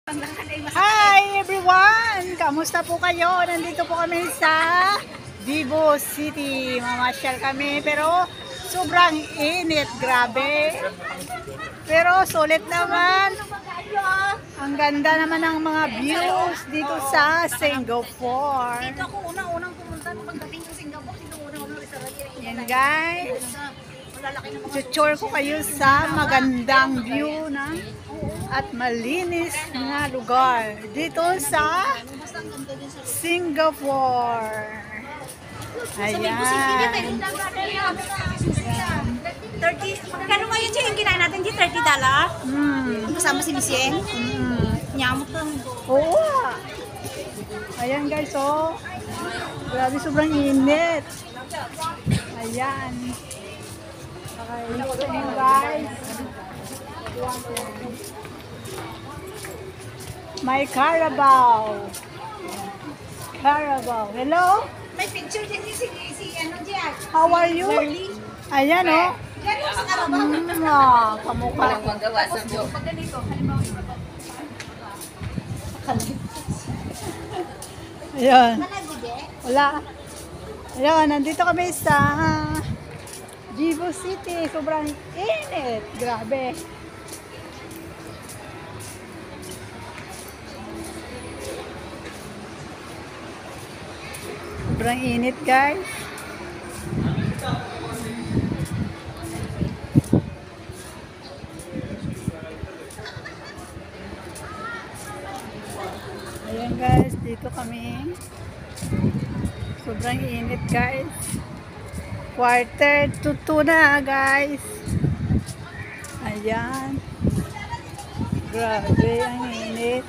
Hi everyone! Kamusta po kayo? Nandito po kami sa Vivo City. Mamasyal kami pero sobrang init. Grabe. Pero sulit naman. Ang ganda naman ng mga views dito sa Singapore. Dito ako unang pumunta nung pagdating ng Singapore. Dito unang restaurant. Yan guys. Malalaki ng mga Tutur ko kayo sa magandang view na at malinis na lugar dito sa basta ang ganda din sa Singapore. Ayan. 30. Magkano ngayon siya yung kinain natin? $30? Kasama si Miss Yen? Nyamot lang. Oo. Ayan guys, oh. Grabe, sobrang init. Ayan. Okay, ito nyo guys. My Carabao. Carabao. Hello? May picture din si ano dyan. How are you? Ayan, oh. Yan yung sa Carabao. Kamukha. Magawa sa joke. Pag ganito, halimbawa Ayan. Managide? Wala. Ayan, nandito kami sa Vivo City. Sobrang init. Grabe. Sobrang init, guys. Ayan guys, dito kami. Sobrang init guys. 1:45 na guys. Ayan. Grabe, ang init.